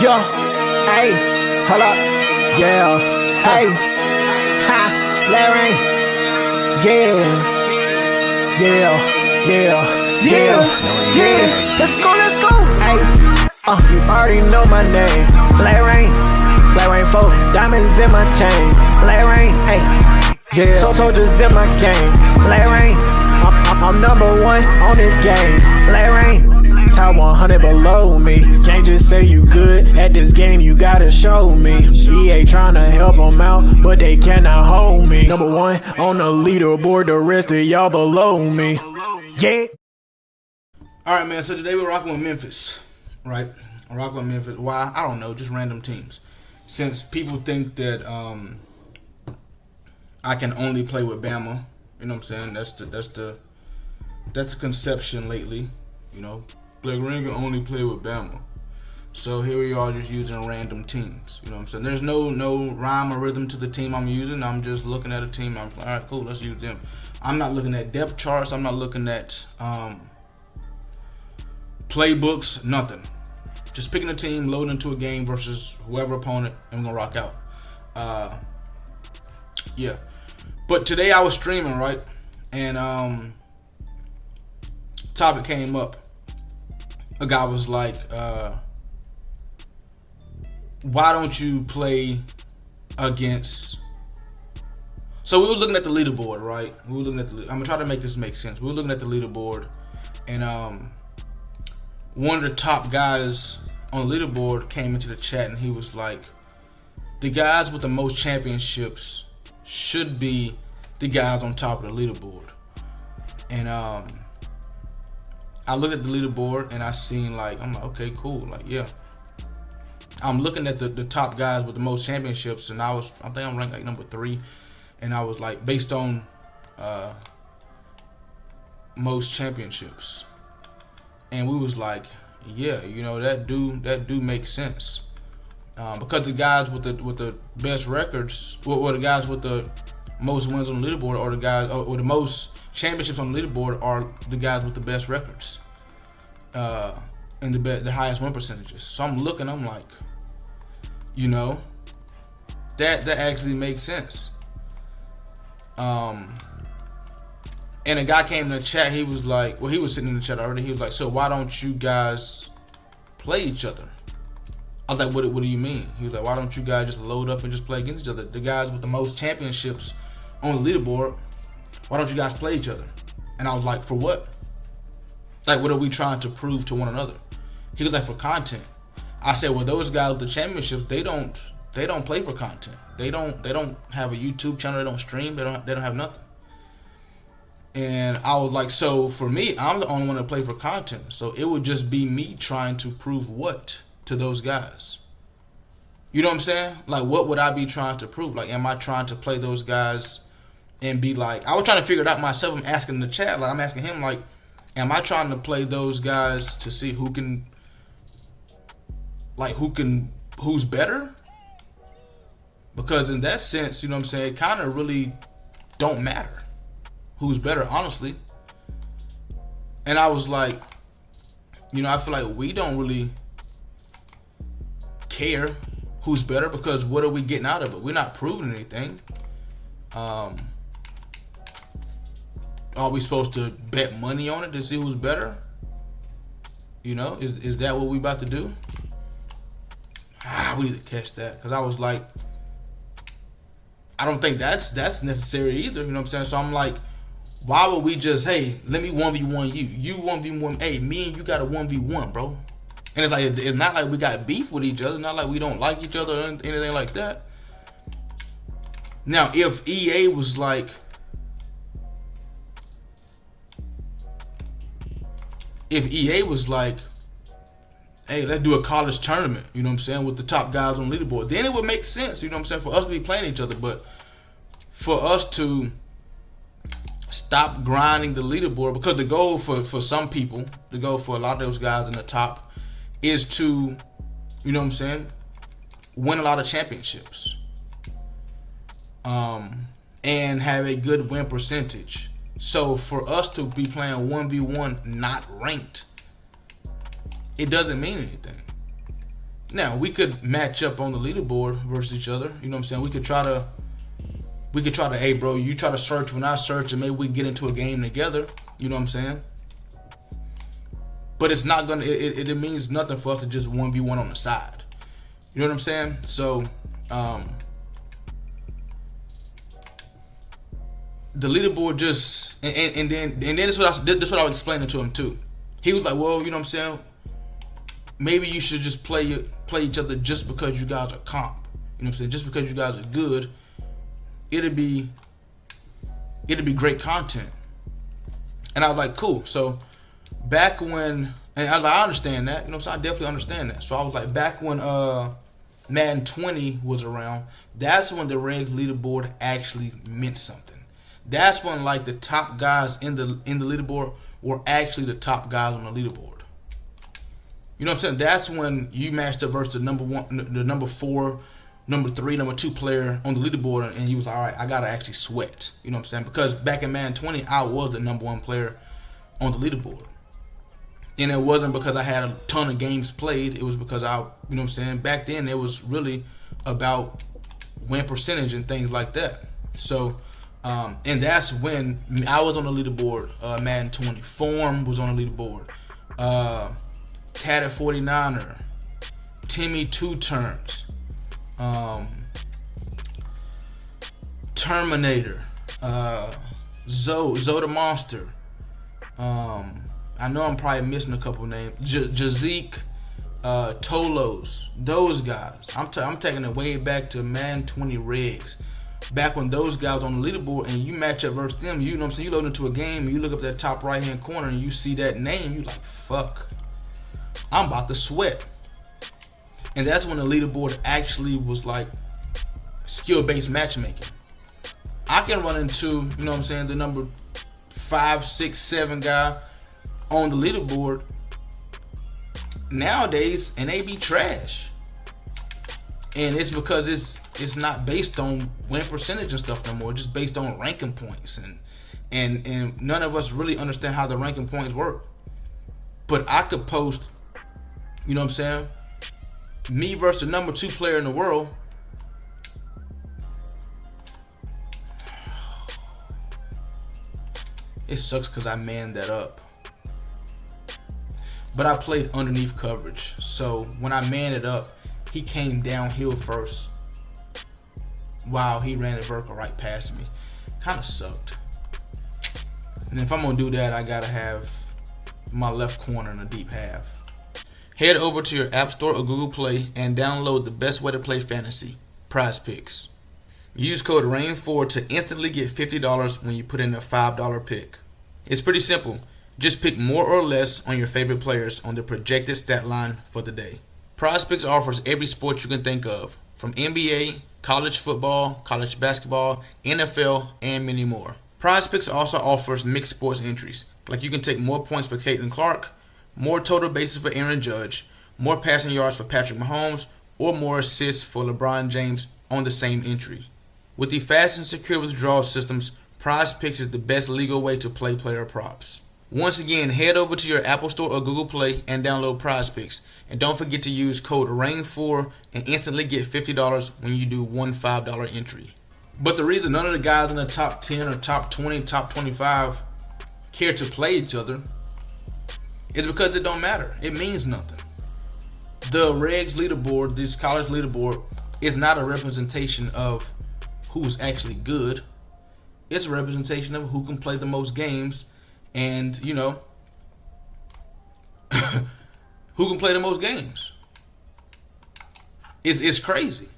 Yo, hey, hold up, yeah, hey, ha, Larry, yeah, let's go, hey, you already know my name, Larry 4, diamonds in my chain, Larry, hey, yeah, soldiers in my game, Larry, I'm number one on this game, Larry. Top 100 below me. Can't just say you good at this game, you gotta show me. EA tryna help them out, but they cannot hold me. Number one on the leaderboard, the rest of y'all below me. Yeah. Alright, man, so today we're rocking with Memphis, right? I'm rocking with Memphis. Why? I don't know, just random teams. Since people think that I can only play with Bama, you know what I'm saying? That's the conception lately, you know. Black Ring can only play with Bama. So here we are just using random teams. You know what I'm saying? There's no rhyme or rhythm to the team I'm using. I'm just looking at a team. I'm like, alright, cool, let's use them. I'm not looking at depth charts. I'm not looking at playbooks, nothing. Just picking a team, loading into a game versus whoever opponent, and we're gonna rock out. Yeah. But today I was streaming, right? And topic came up. A guy was like, why don't you play against... So we were looking at the leaderboard, right? We were looking at I'm going to try to make this make sense. We were looking at the leaderboard, and one of the top guys on the leaderboard came into the chat, and he was like, the guys with the most championships should be the guys on top of the leaderboard. And I looked at the leaderboard and I seen I'm like, okay, cool, yeah. I'm looking at the top guys with the most championships, and I think I'm ranked number 3, and I was like, based on most championships, and we was like, yeah, you know, that do make sense, because the guys with the best records, or the guys with the most wins on the leaderboard, or the guys or the most championships on the leaderboard are the guys with the best records, and the highest win percentages. So I'm looking, I'm like, you know, that actually makes sense. And a guy came in the chat. He was like, well, he was sitting in the chat already. He was like, so why don't you guys play each other? I was like, what do you mean? He was like, why don't you guys just load up and just play against each other? The guys with the most championships on the leaderboard, why don't you guys play each other? And I was like, for what? Like, what are we trying to prove to one another? He was like, for content. I said, well, those guys with the championships, they don't play for content. They don't have a YouTube channel. They don't stream. They don't have nothing. And I was like, so for me, I'm the only one that play for content. So it would just be me trying to prove what to those guys? You know what I'm saying? Like, what would I be trying to prove? Like, am I trying to play those guys and be like, I was trying to figure it out myself. I'm asking in the chat, like, I'm asking him, like, am I trying to play those guys to see who's better? Because in that sense, you know what I'm saying, it kind of really don't matter who's better, honestly. And I was like, you know, I feel like we don't really care who's better, because what are we getting out of it? We're not proving anything. Are we supposed to bet money on it to see who's better? You know, is that what we about to do? We need to catch that, because I was like, I don't think that's necessary either. You know what I'm saying? So I'm like, why would we just, hey, let me 1v1 you. You 1v1, hey, me and you got a 1v1, bro. And it's like, it's not like we got beef with each other. It's not like we don't like each other or anything like that. Now, if EA was like, hey, let's do a college tournament, you know what I'm saying, with the top guys on the leaderboard, then it would make sense, you know what I'm saying, for us to be playing each other. But for us to stop grinding the leaderboard, because the goal for some people, the goal for a lot of those guys in the top is to, you know what I'm saying, win a lot of championships, and have a good win percentage. So for us to be playing 1v1 not ranked, it doesn't mean anything. Now we could match up on the leaderboard versus each other. You know what I'm saying? We could try to, hey bro, you try to search when I search, and maybe we can get into a game together. You know what I'm saying? But it's not gonna. It means nothing for us to just 1v1 on the side. You know what I'm saying? So, the leaderboard just and then this is what I was explaining to him too. He was like, well, you know what I'm saying? Maybe you should just play each other just because you guys are comp. You know what I'm saying? Just because you guys are good, it'd be great content. And I was like, cool. So back when, and I understand that, you know what I'm saying? I definitely understand that. So I was like, back when Madden 20 was around, that's when the regs leaderboard actually meant something. That's when like the top guys in the leaderboard were actually the top guys on the leaderboard. You know what I'm saying? That's when you matched up versus the number 4, number 3, number 2 player on the leaderboard, and you was like, all right, I gotta actually sweat. You know what I'm saying? Because back in Madden 20, I was the number 1 player on the leaderboard, and it wasn't because I had a ton of games played. It was because you know what I'm saying? Back then, it was really about win percentage and things like that. So, and that's when I was on the leaderboard. Madden 20 Form was on the leaderboard. Tatted 49er, Timmy 2 Turns, Terminator, Zoe the Monster. I know I'm probably missing a couple names. Jazik, Tolos, those guys. I'm taking it way back to Madden 20 regs. Back when those guys on the leaderboard and you match up versus them, you know what I'm saying? You load into a game and you look up that top right hand corner and you see that name, you like, fuck, I'm about to sweat. And that's when the leaderboard actually was like skill-based matchmaking. I can run into, you know what I'm saying, the number 5, 6, 7 guy on the leaderboard nowadays, and they be trash. And it's because it's not based on win percentage and stuff no more. It's just based on ranking points, and none of us really understand how the ranking points work. But I could post, you know what I'm saying, me versus the number 2 player in the world. It sucks because I manned that up. But I played underneath coverage. So when I manned it up, he came downhill first. Wow, he ran the vertical right past me. Kind of sucked. And if I'm going to do that, I got to have my left corner in a deep half. Head over to your App Store or Google Play and download the best way to play fantasy, PrizePicks. Use code RAIN4 to instantly get $50 when you put in a $5 pick. It's pretty simple. Just pick more or less on your favorite players on the projected stat line for the day. PrizePicks offers every sport you can think of, from NBA, college football, college basketball, NFL, and many more. PrizePicks also offers mixed sports entries, like you can take more points for Caitlin Clark, more total bases for Aaron Judge, more passing yards for Patrick Mahomes, or more assists for LeBron James on the same entry. With the fast and secure withdrawal systems, PrizePicks is the best legal way to play player props. Once again, head over to your Apple Store or Google Play and download PrizePicks. And don't forget to use code RAIN4 and instantly get $50 when you do one $5 entry. But the reason none of the guys in the top 10 or top 20, top 25 care to play each other is because it don't matter. It means nothing. The regs leaderboard, this college leaderboard, is not a representation of who's actually good. It's a representation of who can play the most games and, you know, who can play the most games. It's crazy.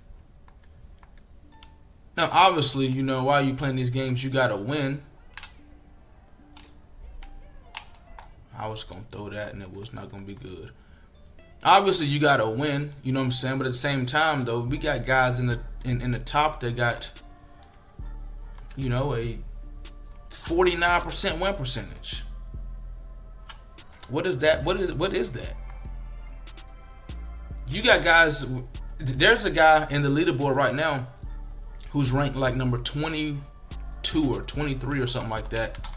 Now, obviously, you know, while you playing these games, you gotta win. I was gonna throw that and it was not gonna be good. Obviously, you gotta win, you know what I'm saying? But at the same time, though, we got guys in the top that got, you know, a 49% win percentage. What is that? What is that? You got guys. There's a guy in the leaderboard right now who's ranked like number 22 or 23 or something like that.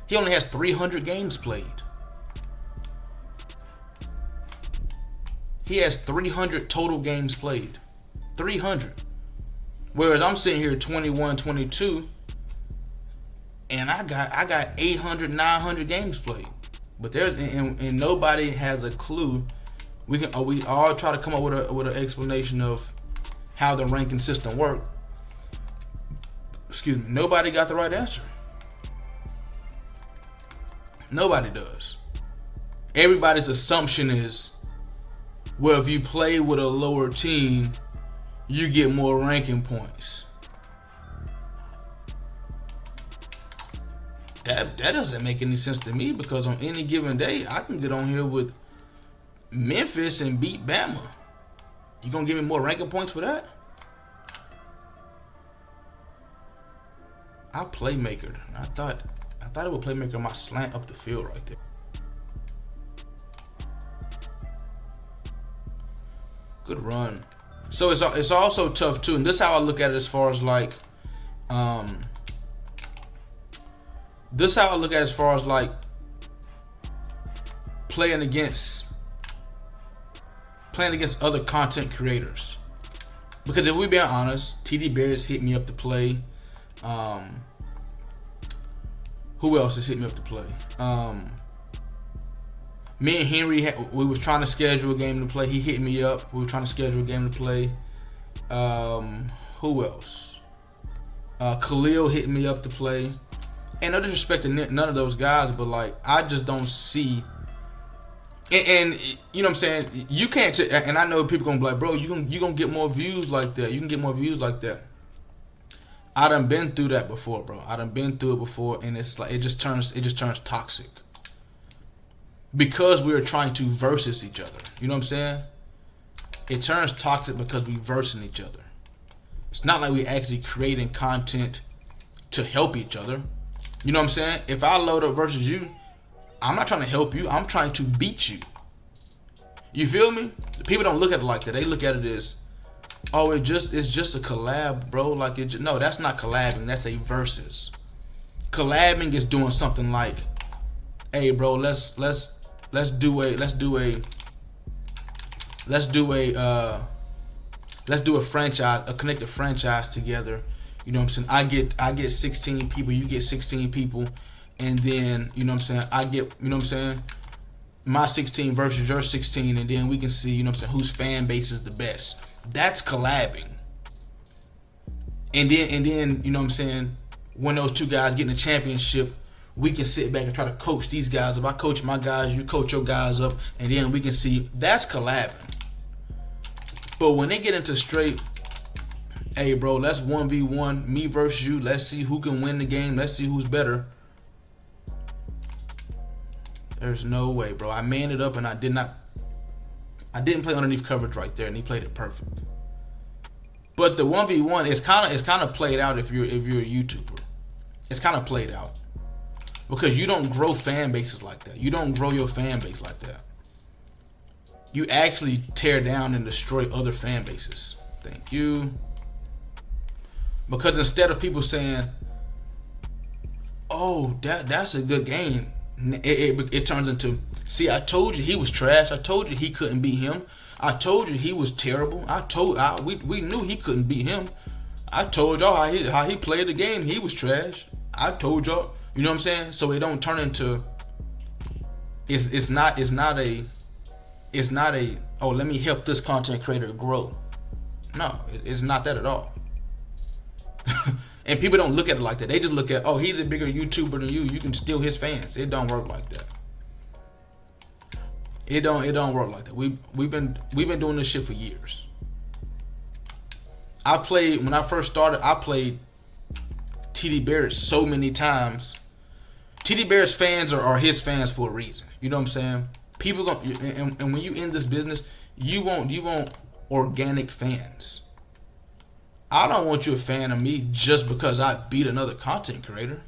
He only has 300 games played. He has 300 total games played. 300. Whereas I'm sitting here 21, 22, and I got 800, 900 games played. But there's and nobody has a clue. We all try to come up with an explanation of how the ranking system works. Excuse me. Nobody got the right answer. Nobody does. Everybody's assumption is, well, if you play with a lower team, you get more ranking points. That doesn't make any sense to me, because on any given day, I can get on here with Memphis and beat Bama. You gonna give me more ranking points for that? I playmaker. I thought it would playmaker my slant up the field right there. Good run. So it's also tough too, and this is how I look at it as far as like, playing against other content creators. Because if we're being honest, TD Barrett's hit me up to play. Who else has hit me up to play? Me and Henry, we was trying to schedule a game to play. He hit me up. We were trying to schedule a game to play. Who else? Khalil hit me up to play. And no disrespect to none of those guys, but like, I just don't see. And you know what I'm saying? You can't. And I know people gonna be like, bro, you gonna get more views like that. You can get more views like that. I done been through that before, bro. I done been through it before, and it's like it just turns toxic. Because we are trying to versus each other. You know what I'm saying? It turns toxic because we versing each other. It's not like we actually creating content to help each other. You know what I'm saying? If I load up versus you, I'm not trying to help you. I'm trying to beat you. You feel me? People don't look at it like that. They look at it as, oh, it's just a collab, bro. Like no, that's not collabing. That's a versus. Collabing is doing something like, hey, bro, let's do a franchise, a connected franchise together. You know what I'm saying? I get 16 people, you get 16 people, and then, you know what I'm saying, I get, you know what I'm saying, my 16 versus your 16, and then we can see, you know what I'm saying, whose fan base is the best. That's collabing. And then, you know what I'm saying, when those two guys get in a championship, we can sit back and try to coach these guys. If I coach my guys, you coach your guys up, and then we can see. That's collabing. But when they get into straight, hey, bro, let's 1v1, me versus you. Let's see who can win the game. Let's see who's better. There's no way, bro. I manned it up, and I didn't play underneath coverage right there, and he played it perfect. But the 1v1 is kind of played out if you're a YouTuber. It's kind of played out. Because you don't grow fan bases like that. You don't grow your fan base like that. You actually tear down and destroy other fan bases. Thank you. Because instead of people saying, oh, that's a good game, it turns into, see, I told you he was trash. I told you he couldn't beat him. I told you he was terrible. We knew he couldn't beat him. I told y'all how he played the game. He was trash. I told y'all. You know what I'm saying? So it don't turn into. It's not a. Oh, let me help this content creator grow. No, it's not that at all. And people don't look at it like that. They just look at, oh, he's a bigger YouTuber than you. You can steal his fans. It don't work like that. It don't work like that. We've been doing this shit for years. When I first started, I played TD Barrett so many times. TD Barrett's fans are his fans for a reason. You know what I'm saying? People and when you in this business, you want organic fans. I don't want you a fan of me just because I beat another content creator.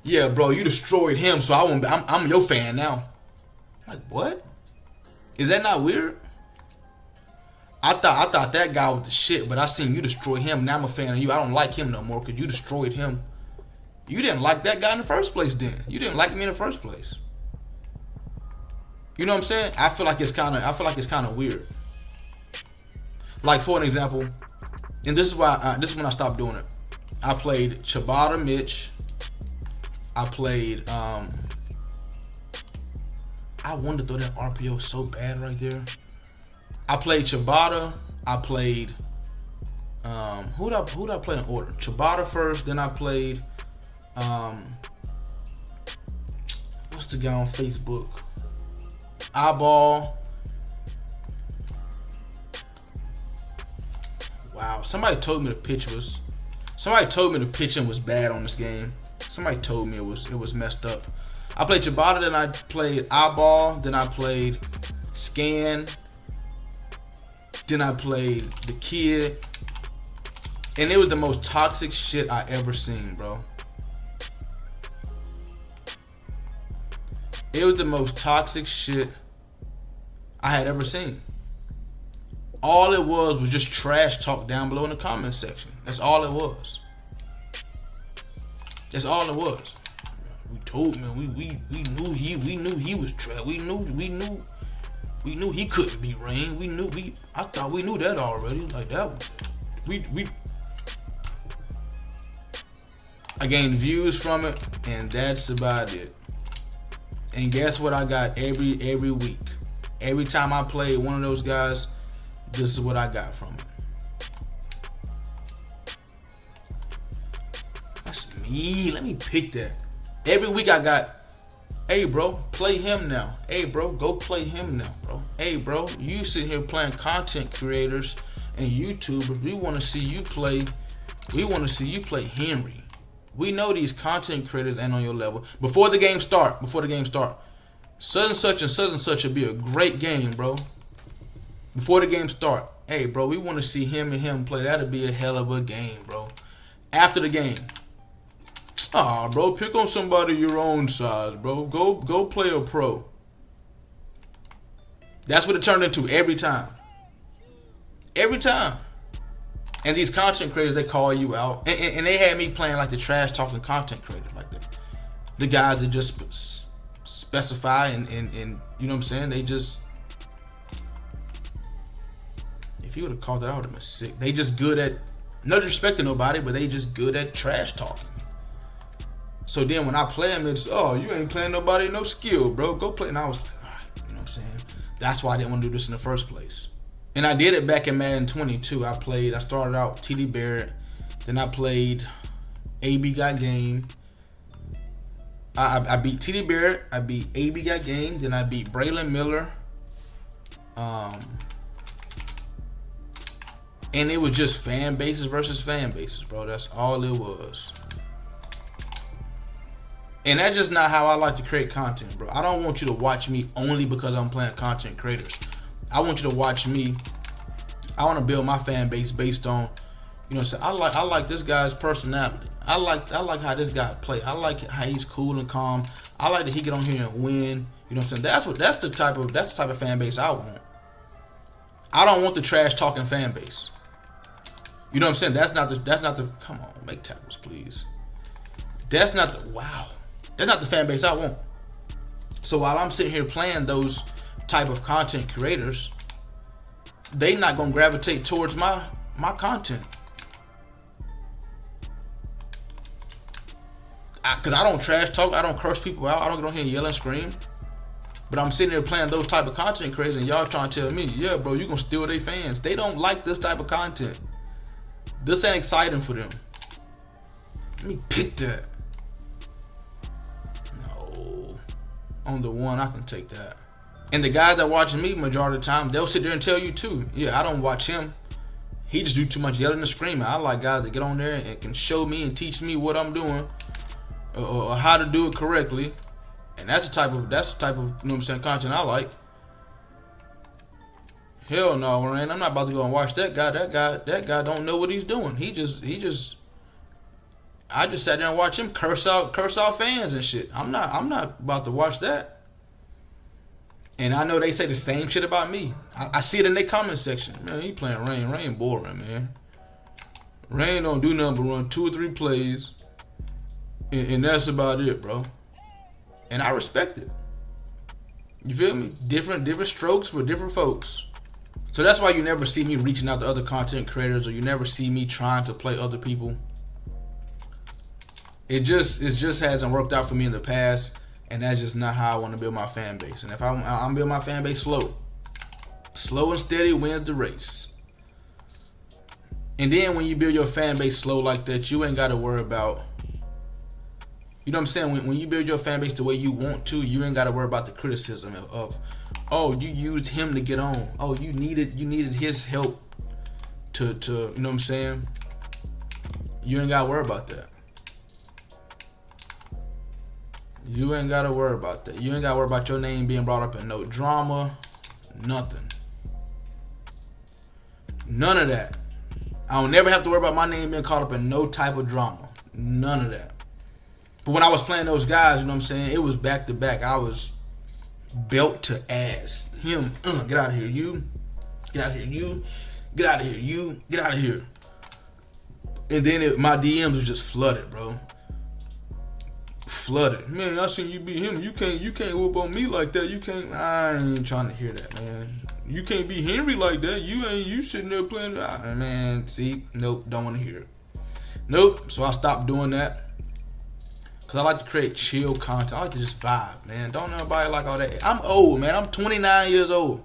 Yeah, bro, you destroyed him, so I'm your fan now. Like, what? Is that not weird? I thought that guy was the shit, but I seen you destroy him. Now I'm a fan of you. I don't like him no more because you destroyed him. You didn't like that guy in the first place then. You didn't like me in the first place. You know what I'm saying? I feel like it's kind of weird. Like for an example, and this is when I stopped doing it. I played Ciabatta Mitch. I played I wanted to throw that RPO so bad right there. I played Ciabatta. I played who'd I play in order? Ciabatta first, then I played what's the guy on Facebook? Eyeball. Wow, somebody told me the pitching was bad on this game. Somebody told me it was messed up. I played Ciabatta, then I played Eyeball, then I played Scan, then I played the Kid, and it was the most toxic shit I ever seen, bro. It was the most toxic shit I had ever seen. All it was just trash talk down below in the comment section. That's all it was. That's all it was. We told him we knew he was trash. We knew he couldn't be Rain. I thought we knew that already. Like that was I gained views from it, and that's about it. And guess what I got every week? Every time I played one of those guys, this is what I got from it. That's me. Let me pick that. Every week I got, hey bro, play him now. Hey bro, go play him now, bro. Hey bro, you sitting here playing content creators and YouTubers. We want to see you play. We want to see you play Henry. We know these content creators ain't on your level. Before the game start, such and such will be a great game, bro. Before the game start, hey bro, we want to see him and him play. That'll be a hell of a game, bro. After the game, bro, pick on somebody your own size, bro. Go play a pro. That's what it turned into every time. Every time. And these content creators, they call you out, and they had me playing like the trash talking content creators, like the guys that just specify and you know what I'm saying. They just, if you would have called that, I would have been sick. They just good at, no disrespect to nobody, but they just good at trash talking. So then when I play them, it's, oh, you ain't playing nobody, no skill, bro. Go play. And I was like, all right, you know what I'm saying. That's why I didn't want to do this in the first place. And I did it back in Madden 22. I started out TD Barrett. Then I played AB Got Game. I beat TD Barrett. I beat AB Got Game. Then I beat Braylon Miller. And it was just fan bases versus fan bases, bro. That's all it was. And that's just not how I like to create content, bro. I don't want you to watch me only because I'm playing content creators. I want you to watch me. I want to build my fan base based on, you know what I'm saying, I like this guy's personality. I like how this guy play. I like how he's cool and calm. I like that he get on here and win. You know what I'm saying? That's the type of fan base I want. I don't want the trash talking fan base. You know what I'm saying? That's not the come on, make tackles, please. That's not the fan base I want. So while I'm sitting here playing those type of content creators, they not gonna gravitate towards my content. Cause I don't trash talk, I don't curse people out, I don't get on here and yell and scream. But I'm sitting here playing those type of content creators, and y'all trying to tell me, yeah, bro, you gonna steal their fans. They don't like this type of content. This ain't exciting for them. Let me pick that. No. On the one, I can take that. And the guys that watching me majority of the time, they'll sit there and tell you too. Yeah, I don't watch him. He just do too much yelling and screaming. I like guys that get on there and can show me and teach me what I'm doing or how to do it correctly. And that's the type of you know what I'm saying, content I like. Hell no, man. I'm not about to go and watch that guy. That guy don't know what he's doing. I just sat there and watched him curse out fans and shit. I'm not about to watch that. And I know they say the same shit about me. I see it in their comment section. Man, he playing Rain. Rain boring, man. Rain don't do nothing but run 2 or 3 plays. And that's about it, bro. And I respect it. You feel me? Different strokes for different folks. So that's why you never see me reaching out to other content creators, or you never see me trying to play other people. It just hasn't worked out for me in the past, and that's just not how I want to build my fan base. And if I'm building my fan base slow and steady wins the race. And then when you build your fan base slow like that, you ain't got to worry about, you know what I'm saying? When you build your fan base the way you want to, you ain't got to worry about the criticism of, oh, you used him to get on. Oh, you needed his help to you know what I'm saying? You ain't got to worry about that. You ain't got to worry about that. You ain't got to worry about your name being brought up in no drama, nothing. None of that. I don't never have to worry about my name being caught up in no type of drama. None of that. But when I was playing those guys, you know what I'm saying, it was back to back. I was belt to ass. Him, get out of here, you. Get out of here, you. Get out of here, you. Get out of here. And then my DMs was just flooded, bro. Flooded. Man, I seen you beat him. You can't whoop on me like that. You can't. I ain't trying to hear that, man. You can't be Henry like that. You sitting there playing. Man, see, nope, don't want to hear it. Nope. So I stopped doing that. Cause I like to create chill content. I like to just vibe, man. Don't nobody like all that. I'm old, man. I'm 29 years old.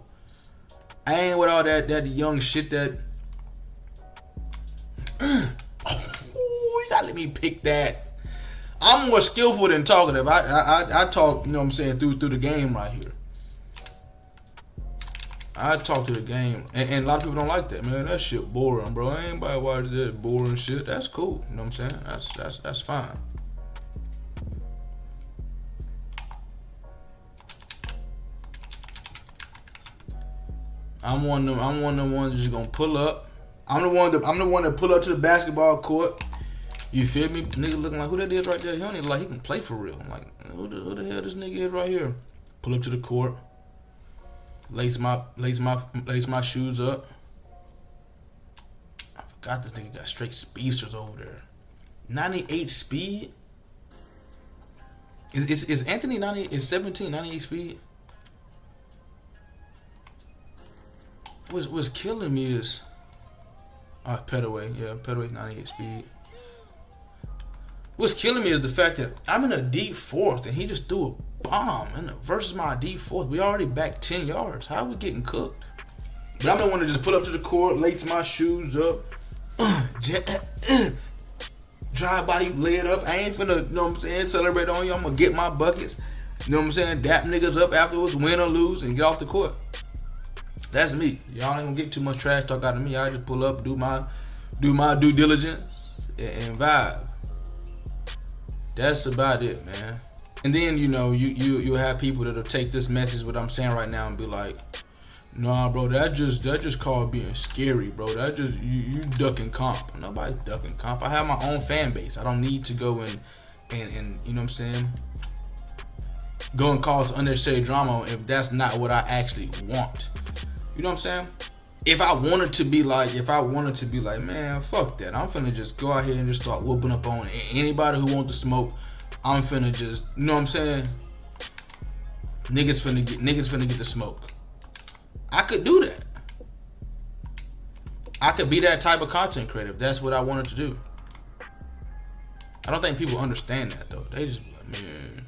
I ain't with all that young shit that. You gotta let me pick that. I'm more skillful than talkative. I talk, you know what I'm saying, through the game right here. I talk to the game, and a lot of people don't like that, man. That shit boring, bro. Ain't nobody watch that boring shit. That's cool, you know what I'm saying? That's fine. I'm one of them ones just gonna pull up. I'm the one that pull up to the basketball court. You feel me? Nigga looking like, who that is right there? He don't even like, he can play for real. I'm like, who the hell this nigga is right here? Pull up to the court. Lace my shoes up. I forgot this nigga got straight speedsters over there. 98 speed? Is Anthony 90? Is 17 98 speed? What's killing me is Petaway. Yeah, Petaway 98 speed. What's killing me is the fact that I'm in a deep fourth and he just threw a bomb versus my deep fourth. We already back 10 yards. How are we getting cooked? But I'm the one to just pull up to the court, lace my shoes up, drive by you, lay it up. I ain't finna, you know what I'm saying, celebrate on you. I'm gonna get my buckets. You know what I'm saying? Dap niggas up afterwards, win or lose, and get off the court. That's me. Y'all ain't gonna get too much trash talk out of me. I just pull up, do my due diligence, and vibe. That's about it, man. And then, you know, you have people that'll take this message, what I'm saying right now, and be like, nah, bro, that just called being scary, bro. That just you ducking comp. Nobody's ducking comp. I have my own fan base. I don't need to go and you know what I'm saying, go and cause unnecessary drama if that's not what I actually want. You know what I'm saying? If I wanted to be like, man, fuck that. I'm finna just go out here and just start whooping up on anybody who want to smoke. I'm finna just, you know what I'm saying? Niggas finna get the smoke. I could do that. I could be that type of content creator if that's what I wanted to do. I don't think people understand that though. They just be like, man.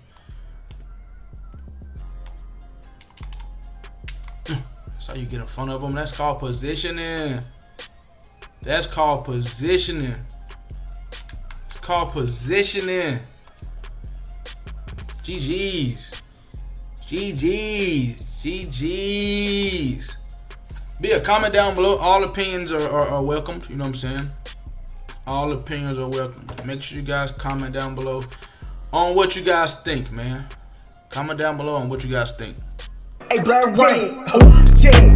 That's how you get in front of them. That's called positioning. That's called positioning. It's called positioning. GG's. GG's. GG's. Be a comment down below. All opinions are welcomed. You know what I'm saying? All opinions are welcome. Make sure you guys comment down below on what you guys think, man. Comment down below on what you guys think. Hey, Black Rain. Oh, yeah.